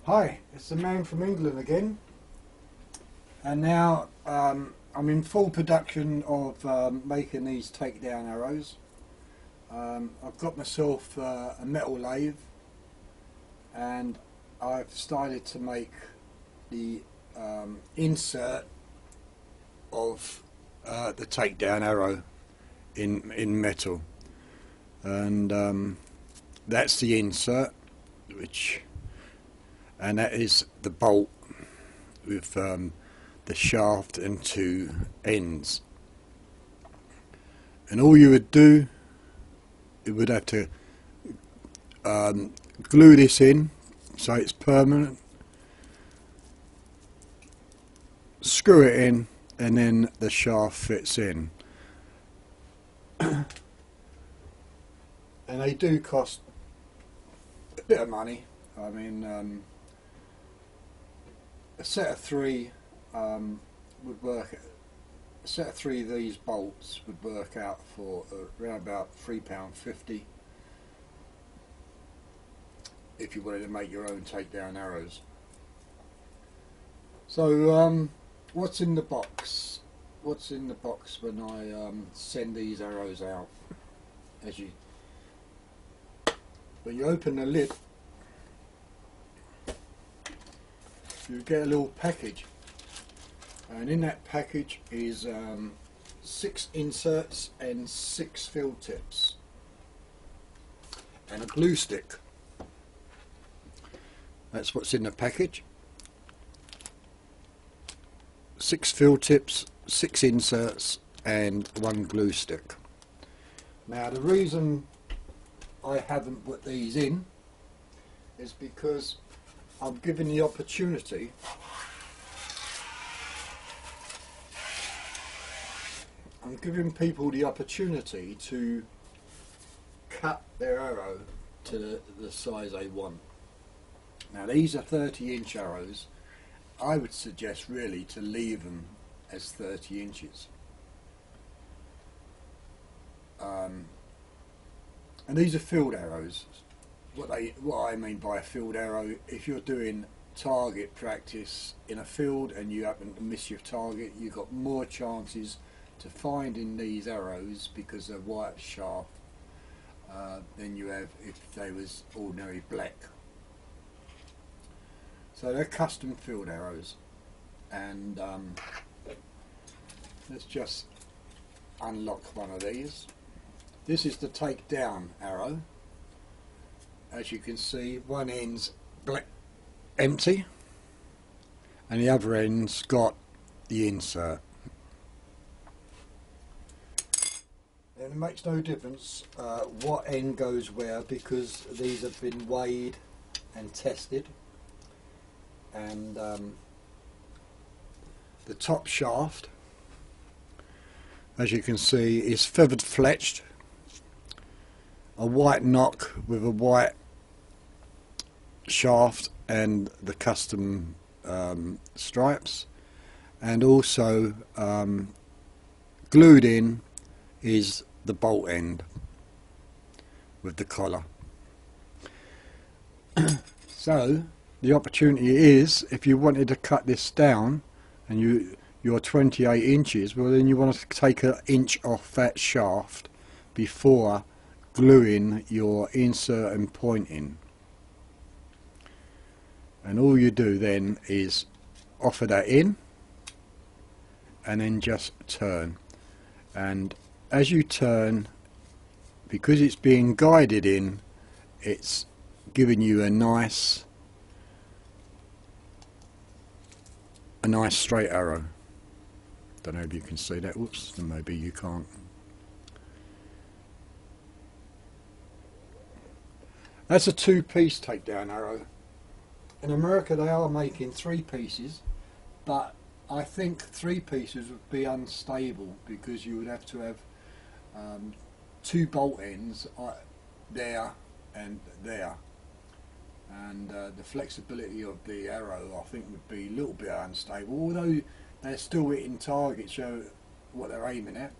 Hi, it's the man from England again, and now I'm in full production of making these takedown arrows. I've got myself a metal lathe, and I've started to make the insert of the takedown arrow in metal, and that's the insert, and that is the bolt with the shaft and two ends. And all you would do, you would have to glue this in so it's permanent, screw it in, and then the shaft fits in. And they do cost a bit of money. I mean, a set of three would work. A set of three of these bolts would work out for around about £3.50 if you wanted to make your own takedown arrows. So, what's in the box? What's in the box when I send these arrows out? When you open the lid, you get a little package, and in that package is 6 inserts and 6 fill tips and a glue stick. That's what's in the package. 6 fill tips, 6 inserts and 1 glue stick. Now the reason I haven't put these in is because I'm given the opportunity I'm giving people the opportunity to cut their arrow to the size they want. Now these are 30-inch arrows. I would suggest really to leave them as 30 inches. And these are field arrows. What I mean by a field arrow, if you're doing target practice in a field and you happen to miss your target, you've got more chances to finding these arrows because they're white shaft than you have if they was ordinary black. So they're custom field arrows, and let's just unlock one of these. This is the takedown arrow. As you can see, one end's black, empty, and the other end's got the insert. And it makes no difference what end goes where, because these have been weighed and tested. And the top shaft, as you can see, is feathered fletched, a white knock with a white shaft and the custom stripes, and also glued in is the bolt end with the collar. So the opportunity is, if you wanted to cut this down and you're 28 inches, well then you want to take an inch off that shaft before gluing your insert and point in. And all you do then is offer that in and then just turn. And as you turn, because it's being guided in, it's giving you a nice straight arrow. Don't know if you can see that. Whoops, maybe you can't. That's a 2-piece takedown arrow. In America they are making 3 pieces, but I think 3 pieces would be unstable because you would have to have 2 bolt ends there and there, and the flexibility of the arrow I think would be a little bit unstable, although they're still hitting targets, show what they're aiming at.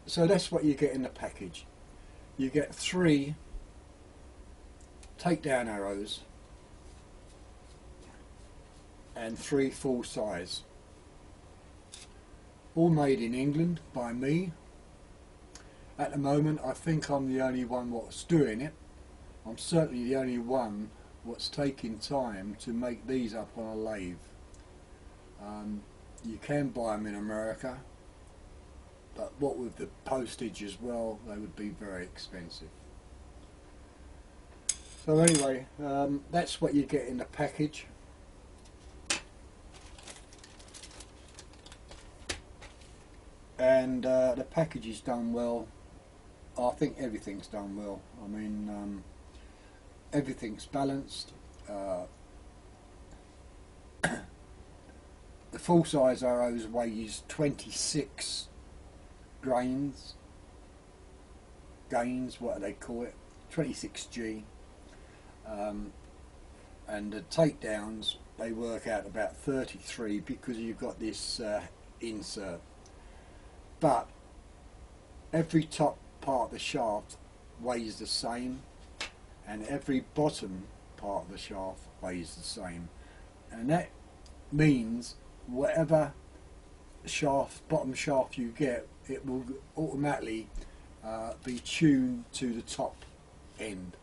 So that's what you get in the package. You get 3 takedown arrows and 3 full size, all made in England by me. At the moment I think I'm the only one what's doing it. I'm certainly the only one what's taking time to make these up on a lathe. You can buy them in America, but what with the postage as well, they would be very expensive. So anyway, that's what you get in the package. And the package is done well. I think everything's done well. I mean, everything's balanced. The full size arrows weighs 26 gains, what do they call it, 26G, and the takedowns, they work out about 33 because you've got this insert, but every top part of the shaft weighs the same and every bottom part of the shaft weighs the same, and that means whatever bottom shaft you get, it will automatically be tuned to the top end,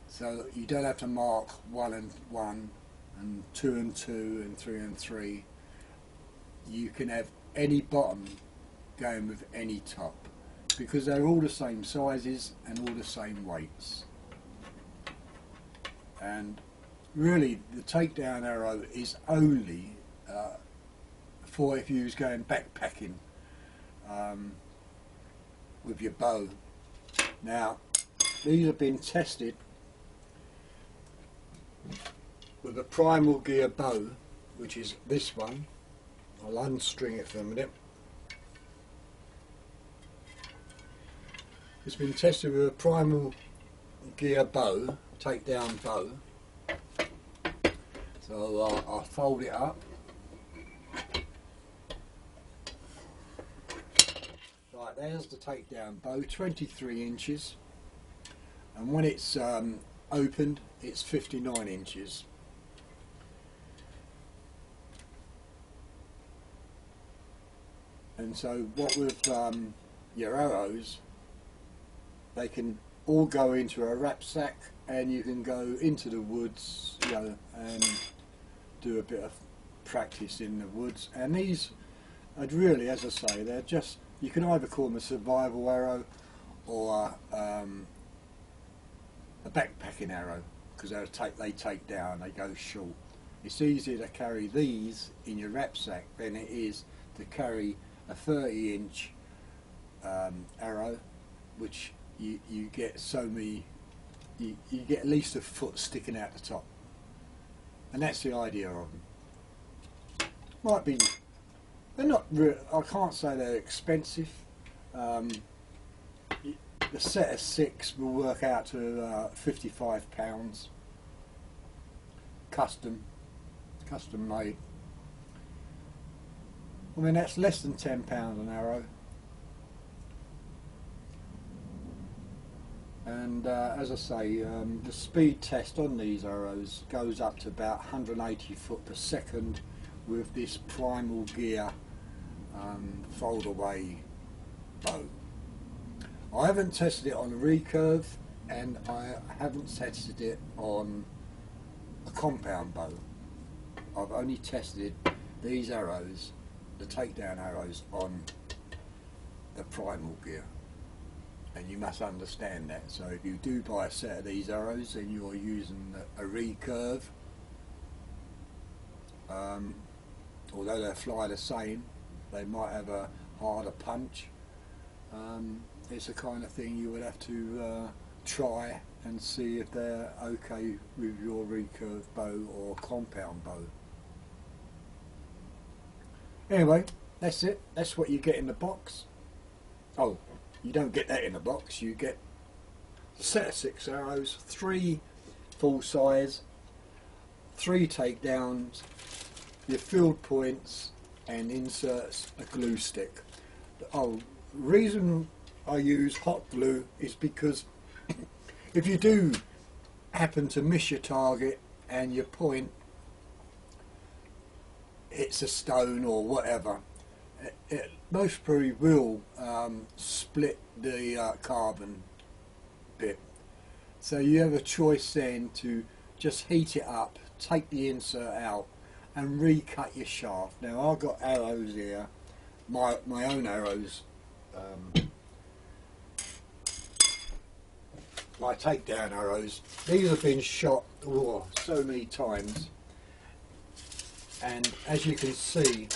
so you don't have to mark 1 and 1 and 2 and 2 and 3 and 3. You can have any bottom going with any top because they're all the same sizes and all the same weights. And really the takedown arrow is only for if you was going backpacking with your bow. Now these have been tested with a primal gear bow, which is this one. I'll unstring it for a minute. It's been tested with a primal gear bow, takedown bow. So I'll fold it up. Right, there's the takedown bow, 23 inches, and when it's opened it's 59 inches. And so what with your arrows, they can all go into a rucksack and you can go into the woods, you know, and do a bit of practice in the woods. And these are really, as I say, they're just, you can either call them a survival arrow or a backpacking arrow, because they take down, they go short. It's easier to carry these in your rucksack than it is to carry a 30-inch arrow, which you get so many, you get at least a foot sticking out the top, and that's the idea of them. Might be, they're not real, I can't say they're expensive. The set of 6 will work out to £55, custom made. I mean, that's less than £10 an arrow. And as I say, the speed test on these arrows goes up to about 180 foot per second with this primal gear fold away bow. I haven't tested it on a recurve, and I haven't tested it on a compound bow. I've only tested these arrows, the takedown arrows, on the primal gear, and you must understand that. So if you do buy a set of these arrows and you're using a recurve, although they fly the same, they might have a harder punch. It's the kind of thing you would have to try and see if they're okay with your recurve bow or compound bow. Anyway, that's it. That's what you get in the box. Oh, you don't get that in the box. You get a set of 6 arrows, 3 full size, 3 takedowns, your field points, and inserts a glue stick. Oh, reason I use hot glue is because if you do happen to miss your target and your point hits a stone or whatever, it most probably will split the carbon bit. So you have a choice then to just heat it up, take the insert out and recut your shaft. Now I've got arrows here, my own arrows, my takedown arrows. These have been shot so many times, and as you can see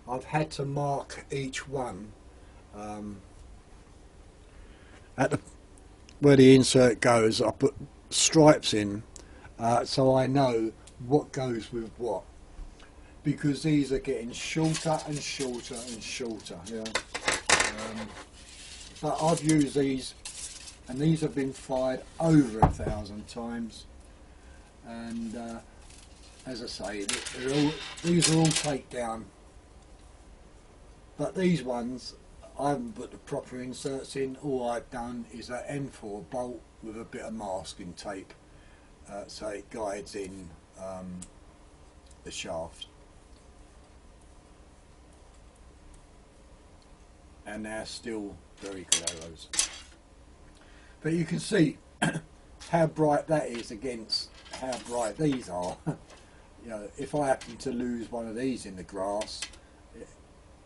I've had to mark each one at the where the insert goes. I put stripes in so I know what goes with what, because these are getting shorter and shorter and shorter. Yeah. But I've used these, and these have been fired over 1,000 times, and as I say, these are all takedown, but these ones I haven't put the proper inserts in. All I've done is an M4 bolt with a bit of masking tape, so it guides in the shaft. And they're still very good arrows. But you can see how bright that is against how bright these are. You know, if I happen to lose one of these in the grass,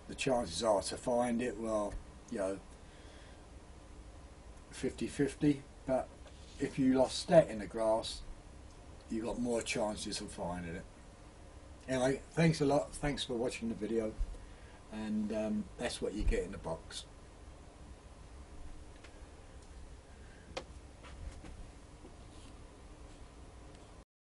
the chances are to find it, well, you know, 50-50. But if you lost that in the grass, you've got more chances of finding it. Anyway, thanks a lot. Thanks for watching the video. And that's what you get in the box.